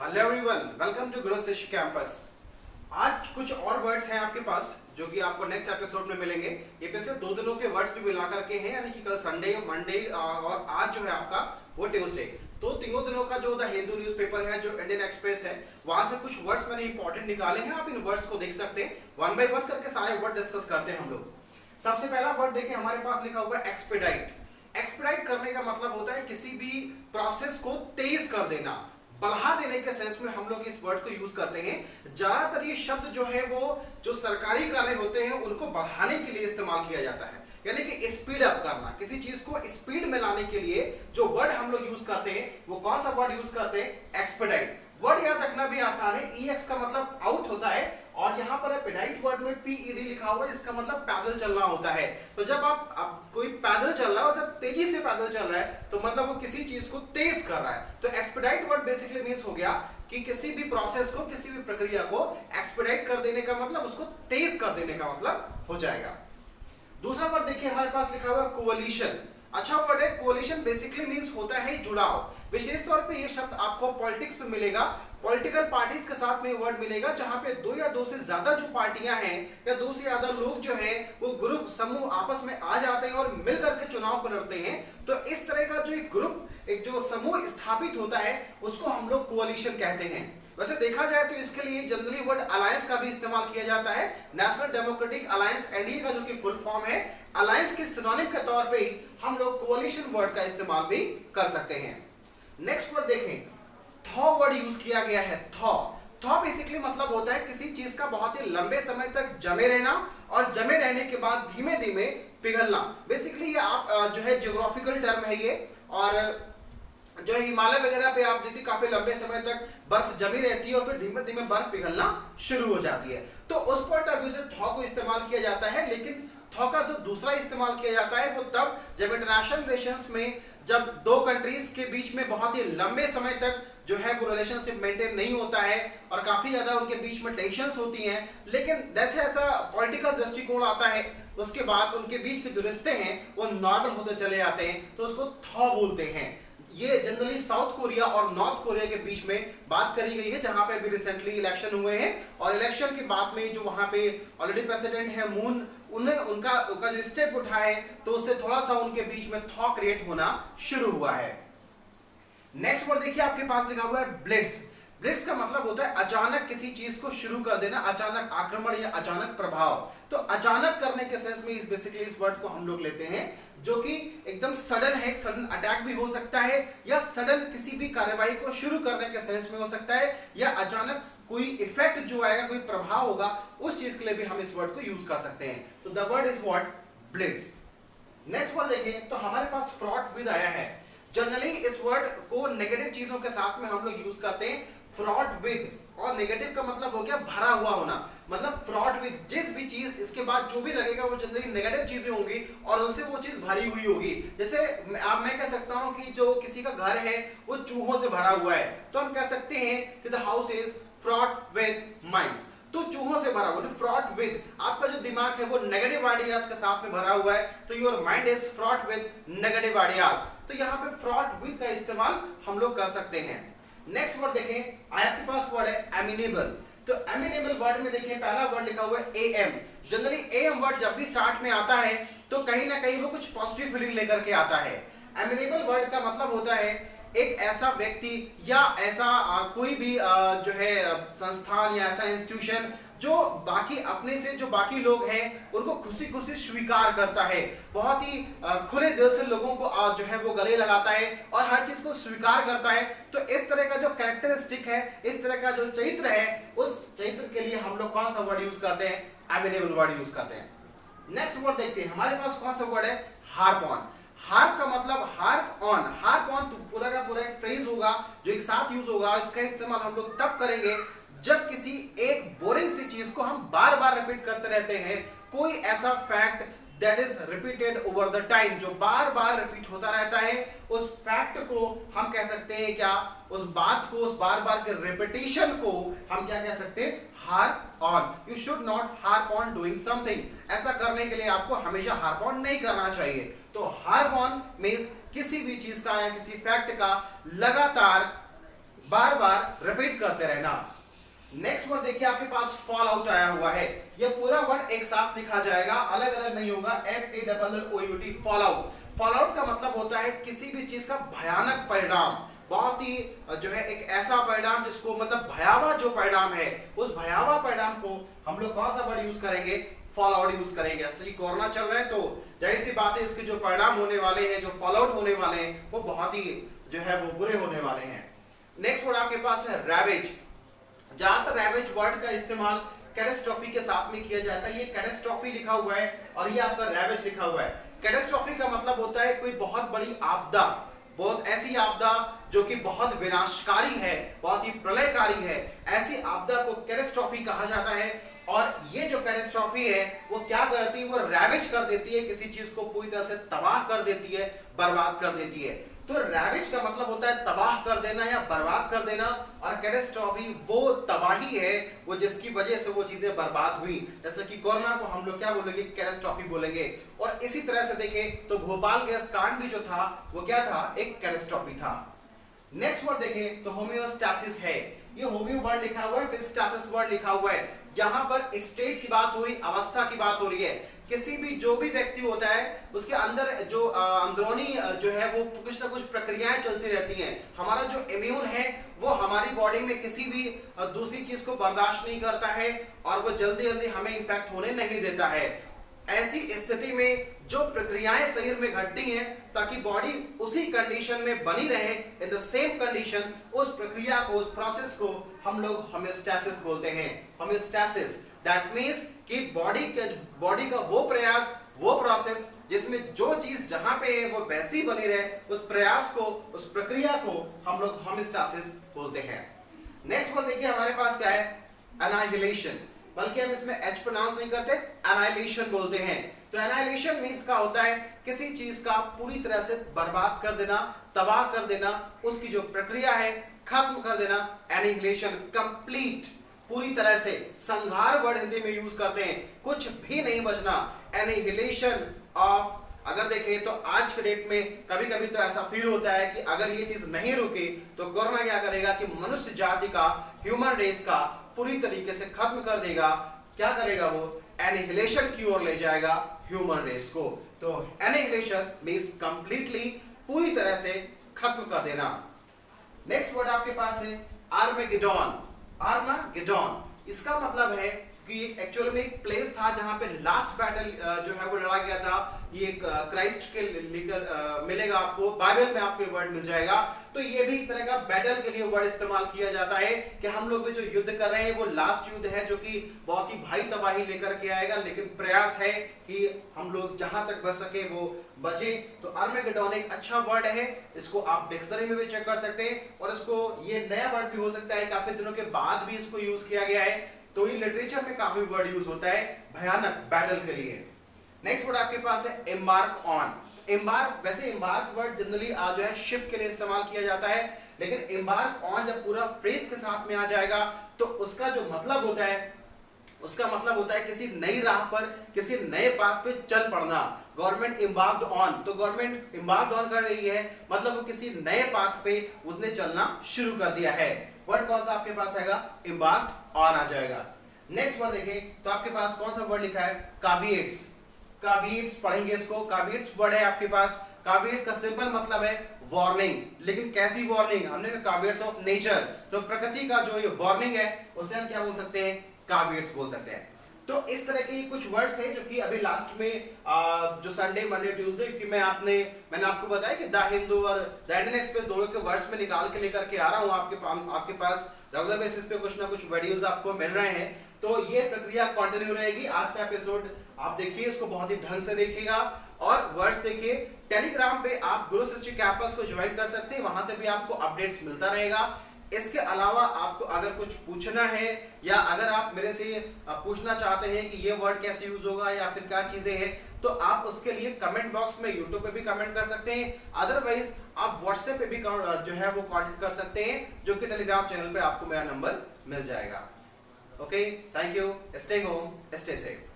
Hello everyone, welcome to growth session campus. आज कुछ और वर्ड्स हैं आपके पास जो कि आपको नेक्स्ट एपिसोड में मिलेंगे। ये पिछले 2 दिनों के वर्ड्स भी मिला करके हैं, यानी कि कल संडे, मंडे और आज जो है आपका वो ट्यूसडे। तो तीनों दिनों का जो द हिंदू न्यूज़पेपर है, जो इंडियन एक्सप्रेस है, वहां से कुछ वर्ड्स मैंने इंपॉर्टेंट निकाले हैं। आप इन वर्ड्स को देख सकते हैं, वन बाय वन करके सारे वर्ड डिस्कस करते हैं हम लोग। सबसे पहला वर्ड देखिए, हमारे पास लिखा हुआ है एक्सपेडाइट। एक्सपेडाइट करने का मतलब होता है किसी भी प्रोसेस को तेज कर देना, बढ़ा देने के सेंस में हम लोग इस वर्ड को यूज करते हैं। ज्यादातर ये शब्द जो है वो जो सरकारी कार्य होते हैं उनको बढ़ाने के लिए इस्तेमाल किया जाता है, यानी कि स्पीड अप करना, किसी चीज को स्पीड में लाने के लिए जो वर्ड हम लोग यूज करते हैं वो कौन सा वर्ड यूज करते हैं? एक्सपेडाइट। वर्ड याद रखना भी आसान है, ईएक्स का मतलब आउट होता है और यहाँ पर पेडाइट वर्ड में पीईडी लिखा हुआ है, जिसका मतलब पैदल चलना होता है। तो जब आप कोई पैदल चल रहा है और जब तेजी से पैदल चल रहा है तो मतलब वो किसी चीज को तेज कर रहा है। तो एक्सपेडाइट वर्ड बेसिकली मींस हो गया कि किसी भी प्रोसेस को, किसी भी प्रक्रिया को एक्सपेडाइट कर देने का मतलब उसको तेज कर देने का मतलब हो जाएगा। दूसरा वर्ड देखिए, हमारे पास लिखा हुआ है कोअलिशन। अच्छा वर्ड है। कोअलिशन बेसिकली मींस होता है जुड़ाव। विशेष तौर पे ये शब्द आपको पॉलिटिक्स में मिलेगा, पॉलिटिकल पार्टीज के साथ में वर्ड मिलेगा, जहां पे दो या दो से ज्यादा जो पार्टियां हैं या दो से ज्यादा लोग जो है वो ग्रुप समूह आपस में आ जाते हैं और मिलकर के चुनाव को लड़ते हैं। तो इस तरह का जो एक ग्रुप, एक जो समूह स्थापित होता है उसको हम लोग कोअलिशन कहते हैं। वैसे देखा जाए तो इसके लिए जनरली वर्ड अलायंस का भी इस्तेमाल किया जाता है। नेशनल डेमोक्रेटिक अलायंस, एनडीए का जो कि फुल फॉर्म है, अलायंस के सिनोनिम के तौर पे ही हम लोग कोअलिशन वर्ड का इस्तेमाल भी कर सकते हैं। नेक्स्ट वर्ड देखें, थॉ वर्ड यूज किया गया है। थॉ थॉ बेसिकली मतलब होता है किसी चीज का बहुत ही लंबे समय तक जमे रहना और जमे रहने के बाद धीमे धीमे पिघलना। बेसिकली ये आप जो है ज्योग्राफिकल टर्म है ये, और जो हिमालय वगैरह पे आप देखिए काफी लंबे समय तक बर्फ जमी रहती है और फिर धीमे धीमे बर्फ पिघलना शुरू हो जाती है। तो उस पॉइंट ऑफ व्यू से थॉ को इस्तेमाल किया जाता है। लेकिन थॉ का जो दूसरा इस्तेमाल किया जाता है वो तब जब इंटरनेशनल रिलेशंस में, जब दो कंट्रीज के बीच में बहुत ही लंबे समय तक जो है वो रिलेशनशिप मेंटेन नहीं होता है और काफी ज्यादा उनके बीच में टेंशंस होती हैं, लेकिन जैसे ऐसा पॉलिटिकल दृष्टिकोण आता है उसके बाद उनके बीच के जो रिश्ते हैं वो नॉर्मल होते चले जाते हैं, तो उसको थॉ बोलते हैं। ये जनरली साउथ कोरिया और नॉर्थ कोरिया के बीच में बात करी गई है, जहां पे अभी रिसेंटली इलेक्शन हुए हैं और इलेक्शन के बाद में जो वहां पे ऑलरेडी प्रेसिडेंट है मून, उन्हें उनका जो स्टेप उठा है तो उससे थोड़ा सा उनके बीच में थॉ क्रिएट होना शुरू हुआ है। नेक्स्ट वर्ड देखिए, आपके पास लिखा हुआ है ब्लिट्स। ब्लिट्स का मतलब होता है अचानक किसी चीज को शुरू कर देना, अचानक आक्रमण या अचानक प्रभाव। तो अचानक करने के सेंस में इस बेसिकली इस वर्ड को हम लोग लेते हैं, जो कि एकदम सडन है, एक सडन अटैक भी हो सकता है या सडन किसी भी कार्यवाही को शुरू करने के सेंस में हो सकता है, या अचानक कोई इफेक्ट जो आएगा, कोई प्रभाव होगा, उस चीज के लिए भी हम इस वर्ड को यूज कर सकते हैं। तो the word is what? Blitz. Next word देखें तो हमारे पास फ्रॉड विद आया है। जनरली इस वर्ड को नेगेटिव चीजों के साथ में हम लोग यूज करते हैं, फ्रॉड विद, और नेगेटिव का मतलब हो गया भरा हुआ होना। मतलब फ्रॉड विद, जिस भी चीज इसके बाद जो भी लगेगा वो जनरली नेगेटिव चीजें होंगी और उनसे वो चीज भरी हुई होगी। जैसे मैं कह सकता हूं कि जो किसी का घर है वो चूहों से भरा हुआ है, तो हम कह सकते हैं कि the house is fraught with mice. तो चूहों से भरा हुआ, फ्रॉड विद, आपका जो दिमाग है वो नेगेटिव आइडियाज के साथ में भरा हुआ है, तो your mind is fraught with negative ideas. तो यहाँ पे फ्रॉड विद का इस्तेमाल हम लोग कर सकते हैं। नेक्स्ट वर्ड देखें, आपके पास वर्ड है एमिनेबल। तो एमिनेबल वर्ड में देखिए पहला वर्ड लिखा हुआ है एएम। जनरली एएम वर्ड जब भी स्टार्ट में आता है तो कहीं ना कहीं वो कुछ पॉजिटिव फीलिंग लेकर के आता है। एमिनेबल वर्ड का मतलब होता है एक ऐसा व्यक्ति या ऐसा कोई भी जो है संस्थान या ऐसा इंस्टीट्यूशन जो बाकी अपने से जो बाकी लोग हैं उनको खुशी खुशी स्वीकार करता है, बहुत ही खुले दिल से लोगों को जो है वो गले लगाता है और हर चीज को स्वीकार करता है। तो इस तरह का जो कैरेक्टरिस्टिक है, इस तरह का जो चरित्र है, उस चरित्र के लिए हम लोग कौन सा वर्ड यूज करते हैं? एमिनेबल वर्ड यूज करते हैं। नेक्स्ट वर्ड देखते हैं, हमारे पास कौन सा वर्ड है? Harp on. हार्प का मतलब हार्प ऑन। हार्प ऑन तो पूरा का पूरा एक फ्रेज होगा जो एक साथ यूज होगा। इसका इस्तेमाल हम लोग तब करेंगे जब किसी एक बोरिंग सी चीज को हम बार बार रिपीट करते रहते हैं, कोई ऐसा fact that is repeated over the time, जो बार बार रिपीट होता रहता है, उस फैक्ट को हम कह सकते हैं क्या? उस बात को, उस बार बार के रिपीटेशन को हम क्या कह सकते हैं? Harp on. You should not harp on doing something. ऐसा करने के लिए आपको हमेशा हार्प ऑन नहीं करना चाहिए। तो हार्प ऑन मींस किसी भी चीज का या किसी फैक्ट का लगातार बार बार रिपीट करते रहना। नेक्स्ट वर्ड देखिए आपके पास फॉल आउट आया हुआ है। ये पूरा वर्ड एक साथ लिखा जाएगा, अलग अलग नहीं होगा। FALLOUT, fall out. Fall out का मतलब होता है किसी भी चीज का भयानक परिणाम, बहुत ही जो है एक ऐसा परिणाम जिसको मतलब भयावह जो परिणाम है, उस भयावह परिणाम को हम लोग कौन सा वर्ड यूज करेंगे? फॉल आउट यूज करेंगे। ऐसे ही कोरोना चल रहा है तो जाहिर सी बात है इसके जो परिणाम होने वाले हैं, जो फॉल आउट होने वाले हैं, वो बहुत ही जो है वो बुरे होने वाले हैं। नेक्स्ट वर्ड आपके पास है रैवेज। ज्यादातर रैवेज वर्ड का इस्तेमाल कैटास्ट्रॉफी के साथ में किया जाता है। ये कैटास्ट्रॉफी लिखा हुआ है और ये आपका रैवेज लिखा हुआ है। कैटास्ट्रॉफी का मतलब होता है कोई बहुत बड़ी आपदा, बहुत ऐसी आपदा जो कि बहुत विनाशकारी है, बहुत ही प्रलयकारी है, ऐसी आपदा को कैटास्ट्रॉफी कहा जाता है। और ये जो कैटास्ट्रॉफी है वो क्या करती है? वो रैवेज कर देती है, किसी चीज को पूरी तरह से तबाह कर देती है, बर्बाद कर देती है। तो रैवेज का मतलब होता है तबाह कर देना या बर्बाद कर देना, और कैटास्ट्रॉफी वो तबाही है वो जिसकी वजह से वो चीजें बर्बाद हुई। जैसे कि कोरोना को हम लोग क्या बोलेंगे? कैटास्ट्रॉफी बोलेंगे। और इसी तरह से देखें तो भोपाल गैस कांड भी जो था वो क्या था? एक कैटास्ट्रॉफी था। नेक्स्ट वर्ड देखें तो होम्योस्टैसिस है। ये होम्यो वर्ड लिखा हुआ है, फिर स्टैसिस वर्ड लिखा हुआ है। यहां पर स्टेट की बात हो रही, अवस्था की बात हो रही है। किसी भी जो भी व्यक्ति होता है उसके अंदर जो अंदरूनी जो है वो कुछ ना कुछ प्रक्रियाएं चलती रहती हैं। हमारा जो इम्यून है वो हमारी बॉडी में किसी भी दूसरी चीज को बर्दाश्त नहीं करता है और वो जल्दी जल्दी हमें इन्फेक्ट होने नहीं देता है। ऐसी स्थिति में जो प्रक्रियाएं शरीर में घटती हैं ताकि बॉडी उसी कंडीशन में बनी रहे, इन द सेम कंडीशन, उस प्रक्रिया को, उस प्रोसेस को हम लोग होम्योस्टैसिस बोलते हैं। होम्योस्टैसिस दैट मींस कि बॉडी का वो प्रयास, वो प्रोसेस जिसमें जो चीज जहां पे है वो वैसी बनी रहे, उस प्रयास को, उस प्रक्रिया को हम लोग होम्योस्टैसिस बोलते हैं। नेक्स्ट वर्ड देखिए हमारे पास क्या है? एनाहिलेशन, बल्कि हम इसमें एच प्रोनाउंस नहीं करते, एनाहिलेशन बोलते हैं। तो एनाहिलेशन मींस का होता है किसी चीज का पूरी तरह से बर्बाद कर देना, तबाह कर देना, उसकी जो प्रक्रिया है खत्म कर देना। एनाहिलेशन, कंप्लीट, पूरी तरह से। संहार वर्ड हिंदी में यूज करते हैं, कुछ भी नहीं बचना। एनाहिलेशन ऑफ, अगर देखें तो आज के डेट में कभी कभी तो ऐसा फील होता है कि अगर ये चीज नहीं रुकी तो कोरोना क्या करेगा कि मनुष्य जाति का, ह्यूमन रेस का पूरी तरीके से खत्म कर देगा। क्या करेगा वो? एनिहिलेशन की ओर ले जाएगा ह्यूमन रेस को। तो एनिहिलेशन मींस कंप्लीटली, पूरी तरह से खत्म कर देना। नेक्स्ट वर्ड आपके पास है आर्मेगेडोन। आर्मेगेडोन, इसका मतलब है कि एक्चुअल में एक प्लेस था जहां पे लास्ट बैटल जो है वो लड़ा गया था। ये एक क्राइस्ट के लेकर मिलेगा आपको, बाइबल में आपको वर्ड मिल जाएगा। तो ये भी एक तरह का बैटल के लिए वर्ड इस्तेमाल किया जाता है कि हम लोग जो युद्ध कर रहे हैं वो लास्ट युद्ध है जो कि बहुत ही भारी तबाही लेकर के आएगा, लेकिन प्रयास है कि हम लोग जहां तक बच सके वो बचे। तो आर्मेगेडोन एक अच्छा वर्ड है, इसको आप डिक्शनरी में भी चेक कर सकते हैं, और इसको ये नया वर्ड भी हो सकता है, काफी दिनों के बाद भी इसको यूज किया गया है। तो ये लिटरेचर में काफी वर्ड यूज होता है भयानक बैटल के लिए। नेक्स्ट वर्ड आपके पास है एम्बार्क ऑन। एम्बार्क, वैसे एम्बार्क वर्ड जनरली जो है शिप के लिए इस्तेमाल किया जाता है, लेकिन एम्बार्क ऑन जब पूरा फ्रेज के साथ में आ जाएगा तो उसका जो मतलब होता है, उसका मतलब होता है किसी नई राह पर, किसी नए पाथ पे चल पड़ना। गवर्नमेंट एम्बार्क्ड ऑन, तो गवर्नमेंट एम्बार्क्ड ऑन कर रही है, मतलब वो किसी नए पाथ पे उसने चलना शुरू कर दिया है। वर्ड कौन सा आपके पास आएगा? एम्बार्क्ड ऑन आ जाएगा। नेक्स्ट वर्ड देखें तो आपके पास कौन सा वर्ड लिखा है? काविएट्स। काविएट्स पढ़ेंगे इसको। काविएट्स वर्ड है आपके पास। काविएट्स का सिंपल मतलब है वार्निंग, लेकिन कैसी वार्निंग? हमने कहा काविएट्स ऑफ नेचर, तो प्रकृति का जो ये वार्निंग है उसे हम क्या बोल सकते हैं? काविएट्स बोल सकते हैं। तो इस तरह के कुछ वर्ड्स थे जो कि अभी लास्ट में जो संडे, मंडे, ट्यूसडे कि मैंने आपको बताया कि द हिंदू और द इंडियन एक्सप्रेस दोनों के वर्ड्स में निकाल के लेकर के आ रहा हूं आपके पास। रेगुलर बेसिस पे कुछ ना कुछ वीडियोस आपको मिल रहे हैं, तो ये प्रक्रिया कंटिन्यू रहेगी। आज का एपिसोड आप देखिए, इसको बहुत ही ढंग से देखिएगा और वर्ड्स देखिए। टेलीग्राम पे आप गुरु सृष्टि कैंपस को ज्वाइन कर सकते हैं, वहां से भी आपको अपडेट्स मिलता रहेगा। इसके अलावा आपको अगर कुछ पूछना है या अगर आप मेरे से पूछना चाहते हैं कि ये वर्ड कैसे यूज होगा या फिर क्या चीजें हैं, तो आप उसके लिए कमेंट बॉक्स में यूट्यूब पे भी कमेंट कर सकते हैं। अदरवाइज आप व्हाट्सएप पे भी जो है वो कांटेक्ट कर सकते हैं, जो कि टेलीग्राम चैनल पे आपको मेरा नंबर मिल जाएगा। Okay, thank you, stay home, stay safe.